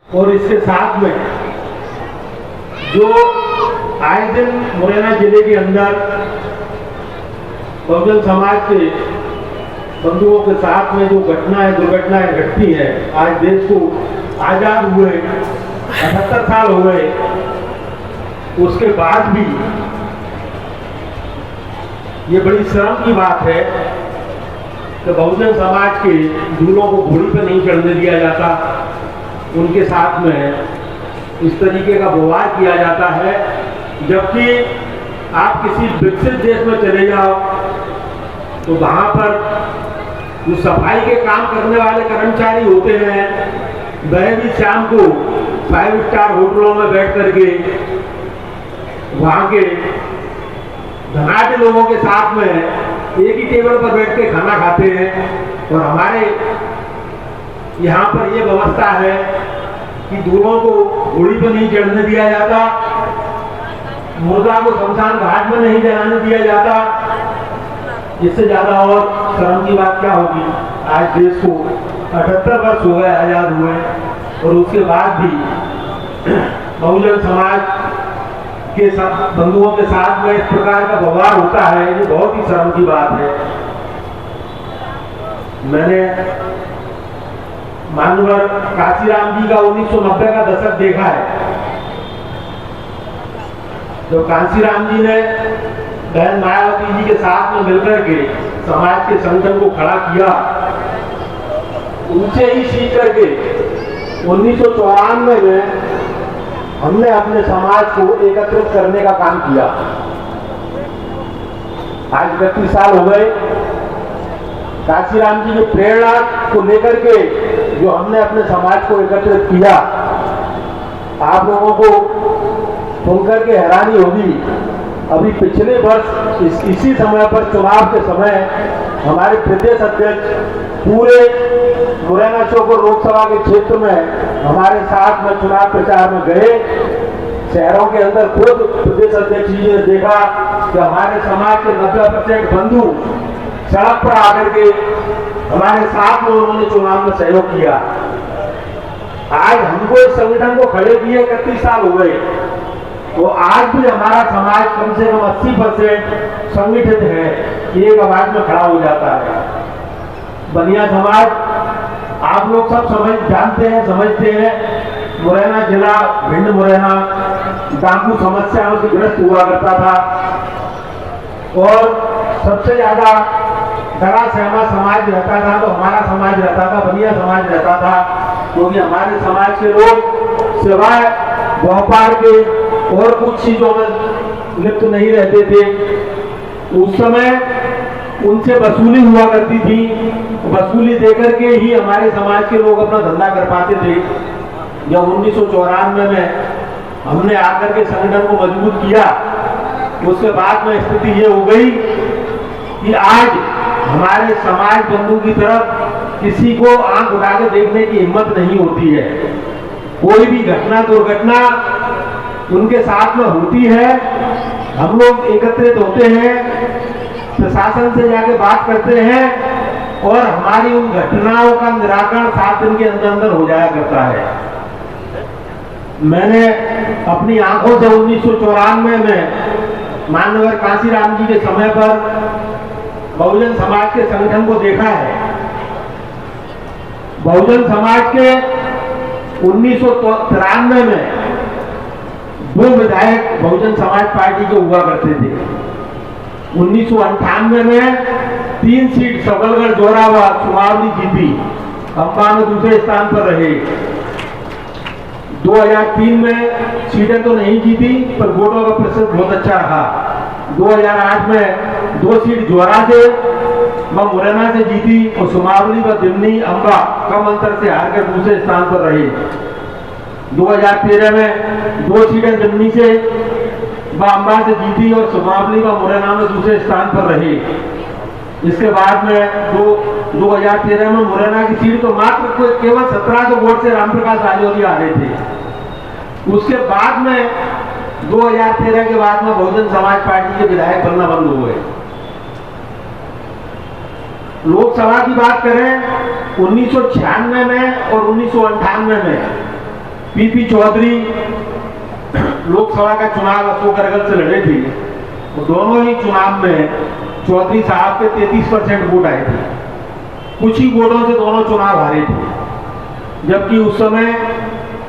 और इसके साथ में जो आए दिन मुरैना जिले के अंदर बहुजन समाज के बंधुओं के साथ में जो दुर्घटनाएं घटती है, आज देश को आजाद हुए 78 साल हो गए, उसके बाद भी ये बड़ी शर्म की बात है कि बहुजन समाज के दूल्हों को घोड़ी पर नहीं चढ़ने दिया जाता, उनके साथ में इस तरीके का व्यवहार किया जाता है। जबकि आप किसी विकसित देश में चले जाओ तो वहां पर जो सफाई के काम करने वाले कर्मचारी होते हैं, वह भी शाम को 5 स्टार होटलों में बैठ करके वहां के धनाढ़ लोगों के साथ में एक ही टेबल पर बैठ के खाना खाते हैं। और हमारे यहाँ पर यह व्यवस्था है कि दूल्हों को घोड़ी पर नहीं चढ़ने दिया जाता, मुर्दा को शमशान घाट में नहीं जलाने दिया जाता। इससे ज्यादा और शर्म की बात क्या होगी। आज देश को 78 वर्ष हो गए आजाद हुए, और उसके बाद भी बहुजन समाज के बंधुओं के साथ में इस प्रकार का व्यवहार होता है, ये बहुत ही शर्म की बात है। मैंने मानवर कांशीराम जी का 1990 का दशक देखा है, जब कांशीराम जी ने बहन मायावती जी के साथ में मिलकर के समाज के संगठन को खड़ा किया, ऊंचे ही सीख करके 1994 में हमने अपने समाज को एकत्रित करने का काम किया। आज 31 साल हो गए, कांशीराम जी की प्रेरणा को लेकर के जो हमने अपने समाज को एकत्रित किया, आप लोगों को सुनकर के हैरानी होगी। अभी पिछले वर्ष इसी समय पर चुनाव के समय हमारे प्रदेश अध्यक्ष पूरे मुरैना चौकोर लोकसभा के क्षेत्र में हमारे साथ में चुनाव प्रचार में गए। शहरों के अंदर खुद प्रदेश अध्यक्ष जी ने देखा कि हमारे समाज के 90% बंधु सड़क पर आकर के हमारे साथ में उन्होंने चुनाव में सहयोग किया। आज हमको इस संगठन को खड़े किए 31 साल हो गए, तो आज भी हमारा समाज कम से कम 80% संगठित है, एक आवाज में खड़ा हो जाता है। बनिया समाज आप लोग सब जानते हैं, समझते हैं। मुरैना जिला भिंड मुरैना डाकू समस्याओं से ग्रस्त हुआ करता था, और सबसे ज्यादा डरा सहमा समाज रहता था तो हमारा समाज रहता था, बनिया समाज रहता था, क्योंकि हमारे समाज के लोग सिवाय व्यापार के और कुछ चीजों में लिप्त नहीं रहते थे। उस समय उनसे वसूली हुआ करती थी, वसूली देकर के ही हमारे समाज के लोग अपना धंधा कर पाते थे। जब 1994 में हमने आकर के संगठन को मजबूत किया, उसके बाद में स्थिति ये हो गई कि आज हमारे समाज बंधु की तरफ किसी को आंख उठा के देखने की हिम्मत नहीं होती है। कोई भी घटना दुर्घटना उनके साथ में होती है, हम लोग एकत्रित होते हैं, प्रशासन से जाके बात करते हैं, और हमारी उन घटनाओं का निराकरण 7 दिन के अंदर अंदर हो जाया करता है। मैंने अपनी आंखों से 1994 में मानवर कांशीराम जी के समय पर बहुजन समाज के संगठन को देखा है। बहुजन समाज के 1993 में 2 विधायक बहुजन समाज पार्टी के हुआ करते थे। 1998 में 3 सीट सबलगढ़ जोरावर सुमावली जीती, अम्बा में दूसरे स्थान पर रहे। 2003 में सीटें तो नहीं जीती, पर वोटों का प्रतिशत बहुत अच्छा रहा। 2008 में 2 सीट जोरा से व मुरैना से जीती, और सुमावली व दिमनी अम्बा कम अंतर से हारकर दूसरे स्थान पर रहे। 2013 में 2 सीटें दिमनी से व अम्बा से जीती, और सुमावली व मुरैना में दूसरे स्थान पर रहे। इसके बाद में 2013 में मुरैना की सीट तो मात्र केवल 17 वोट से रामप्रकाश राजौरिया हारे थे। उसके बाद में 2013 के बाद में बहुजन समाज पार्टी के विधायक बनना बंद हो गए। लोकसभा की बात करें 1996 में और 1998 में पीपी चौधरी लोकसभा का चुनाव अशोकनगर से लड़े थे, तो दोनों ही चुनाव में चौधरी साहब के 33% वोट आए थे। कुछ ही वोटों से दोनों चुनाव हारे थे, जबकि उस समय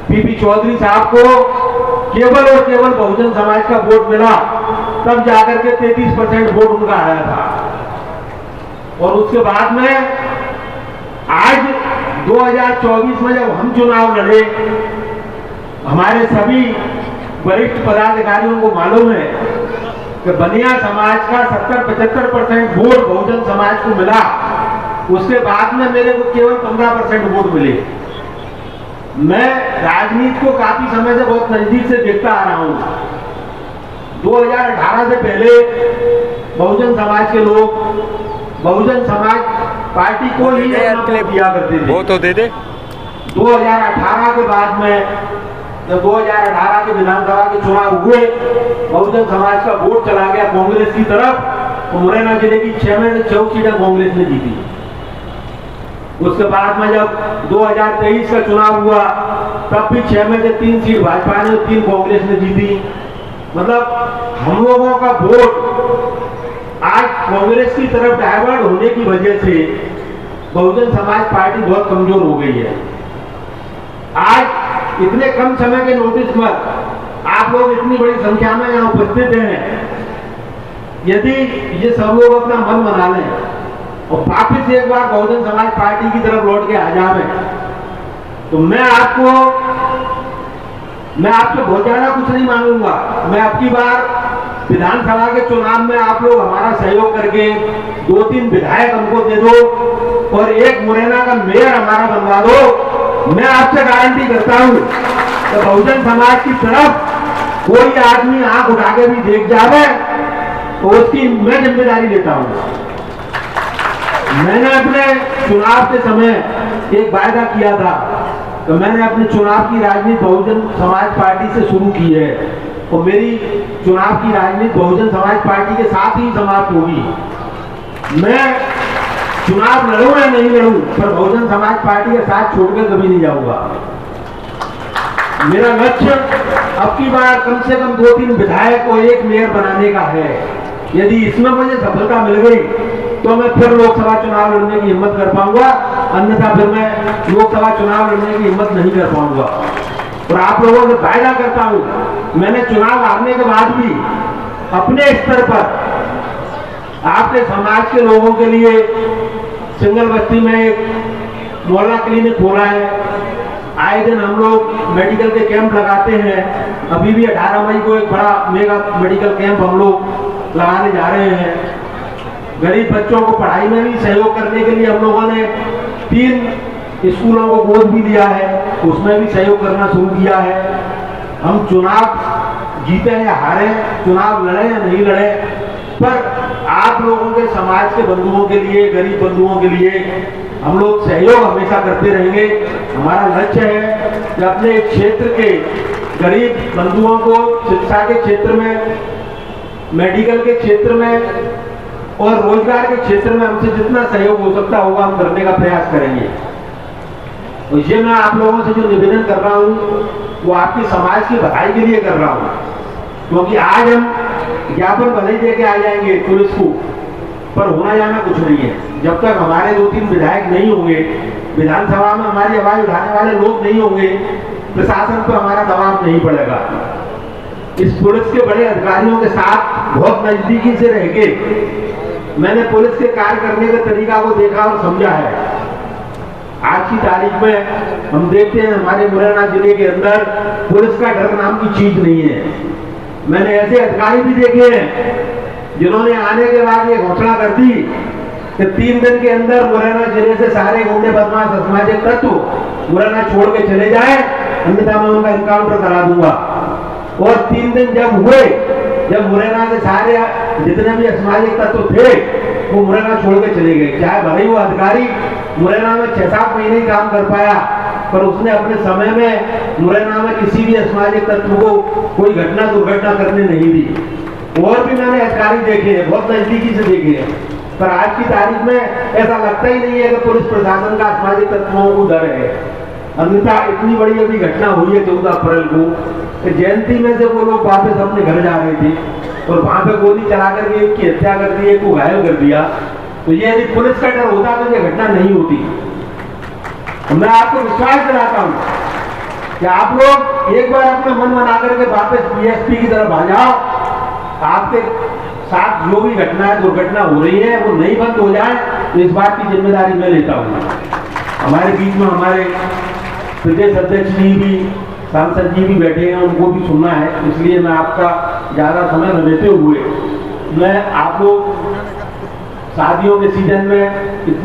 पीपी चौधरी साहब को केवल और केवल बहुजन समाज का वोट मिला, तब जाकर के 33% वोट उनका आया था। और उसके बाद में आज 2024 में जब हम चुनाव लड़े, हमारे सभी वरिष्ठ पदाधिकारियों को मालूम है कि बनिया समाज का 70-75% वोट बहुजन समाज को मिला। उसके बाद में मेरे को केवल 15% वोट मिले। मैं राजनीति को काफी समय से बहुत नजदीक से देखता आ रहा हूं। 2018 से पहले बहुजन समाज के लोग बहुजन समाज पार्टी को ही दिया करते थे। वो तो दे दे। 2018 के बाद में जब 2018 के विधानसभा के चुनाव हुए, बहुजन समाज का वोट चला गया कांग्रेस की तरफ, तो मुरैना जिले की 6 में से 4 सीटें कांग्रेस ने जीती। उसके बाद में जब 2023 का चुनाव हुआ, तब भी 6 में से 3 सीट भाजपा ने और 3 कांग्रेस ने जीती। मतलब हम लोगों का वोट आज कांग्रेस की तरफ डाइवर्ट होने की वजह से बहुजन समाज पार्टी बहुत कमजोर हो गई है। आज इतने कम समय के नोटिस पर आप लोग इतनी बड़ी संख्या में यहाँ उपस्थित हैं। यदि ये सब लोग अपना मन बना लें और वापिस एक बार बहुजन समाज पार्टी की तरफ लौट के आ जावे, तो मैं आपसे बहुत ज्यादा कुछ नहीं मांगूंगा। मैं अब की बार विधानसभा के चुनाव में आप लोग हमारा सहयोग करके 2-3 विधायक हमको दे दो और एक मुरैना का मेयर हमारा बनवा दो। मैं आपसे गारंटी करता हूं कि बहुजन समाज की तरफ कोई आदमी आंख उठा के भी देख जावे तो उसकी मैं जिम्मेदारी लेता हूं। मैंने अपने चुनाव के समय एक वायदा किया था कि मैंने अपने चुनाव की राजनीति बहुजन समाज पार्टी से शुरू की है और मेरी चुनाव की राजनीति बहुजन समाज पार्टी के साथ ही समाप्त होगी। मैं चुनाव लड़ूं या नहीं लड़ूं, पर बहुजन समाज पार्टी के साथ छोड़कर कभी नहीं जाऊंगा। मेरा लक्ष्य अब की बार कम से कम 2-3 विधायक को एक मेयर बनाने का है। यदि इसमें मुझे सफलता मिल गई तो मैं फिर लोकसभा चुनाव लड़ने की हिम्मत कर पाऊंगा, अन्यथा फिर मैं लोकसभा चुनाव लड़ने की हिम्मत नहीं कर पाऊंगा। और आप लोगों से वायदा करता हूं, मैंने चुनाव हारने के बाद भी अपने स्तर पर आपके समाज के लोगों के लिए सिंगल बस्ती में एक मोहल्ला क्लिनिक खोला है। आए दिन हम लोग मेडिकल के कैंप लगाते हैं। अभी भी 18 मई को एक बड़ा मेगा मेडिकल कैंप हम लोग लगाने जा रहे हैं। गरीब बच्चों को पढ़ाई में भी सहयोग करने के लिए हम लोगों ने 3 स्कूलों को गोद भी दिया है, उसमें भी सहयोग करना शुरू किया है। हम चुनाव जीते या हारे, चुनाव लड़े या नहीं लड़े, पर आप लोगों के समाज के बंधुओं के लिए, गरीब बंधुओं के लिए हम लोग सहयोग हमेशा करते रहेंगे। हमारा लक्ष्य है कि अपने क्षेत्र के गरीब बंधुओं को शिक्षा के क्षेत्र में, मेडिकल के क्षेत्र में और रोजगार के क्षेत्र में हमसे जितना सहयोग हो सकता होगा हम करने का प्रयास करेंगे। और ये मैं आप लोगों से जो निवेदन कर रहा हूँ वो आपकी समाज की भलाई के लिए कर रहा हूँ, क्योंकि आज हम ज्ञापन भले दे के आ जाएंगे पुलिस को, पर होना जाना कुछ नहीं है। जब तक हमारे 2-3 विधायक नहीं होंगे, विधानसभा में हमारी आवाज उठाने वाले लोग नहीं होंगे, प्रशासन पर हमारा दबाव नहीं पड़ेगा। इस पुलिस के बड़े अधिकारियों के साथ बहुत नजदीकी से रह के मैंने पुलिस के कार्य करने के तरीका को देखा और समझा है। आज की तारीख में हम देखते हैं हमारे मुरैना जिले के अंदर पुलिस का डर नाम की चीज नहीं है। मैंने ऐसे अधिकारी भी देखे हैं जिन्होंने आने के बाद ये घोषणा कर दी कि 3 दिन के अंदर मुरैना जिले से सारे गुंडे बदमाश असामाजिक तत्व मुरैना छोड़ के चले जाए, अन्यथा मैं उनका इनकाउंटर करा दूंगा। और 3 दिन जब हुए, जब मुरैना के सारे जितने भी असामाजिक तत्व थे वो मुरैना छोड़ के चले गए। चाहे भले वो अधिकारी मुरैना में 6-7 महीने काम कर पाया, पर उसने अपने समय में मुरैना में किसी भी असामाजिक तत्व को कोई घटना दुर्घटना करने नहीं दी। और भी मैंने अधिकारी देखे हैं, बहुत नजदीकी से देखे हैं, पर आज की तारीख में ऐसा लगता ही नहीं है कि पुलिस प्रशासन का असामाजिक तत्वों को डर है। अन्यथा इतनी बड़ी अभी घटना हुई है 14 अप्रैल को कि जयंती में से वो लोग वापस अपने घर जा रहे थे और वहां पे गोली चला करके एक की हत्या कर दी, एक को घायल कर दिया। तो ये यदि पुलिस का डर होता तो ये घटना नहीं होती। तो मैं आपको विश्वास दिलाता हूं कि आप लोग एक बार अपना मन बना करके वापस बीएसपी की तरफ आ जाओ। आपके साथ जो भी घटना दुर्घटना हो रही है वो नहीं बंद हो जाए, तो इस बात की जिम्मेदारी मैं लेता हूँ। हमारे बीच में हमारे प्रदेश अध्यक्ष जी भी, सांसद जी भी बैठे हैं, उनको भी सुनना है, इसलिए मैं आपका ज़्यादा समय न लेते हुए मैं आप लोग शादियों के सीजन में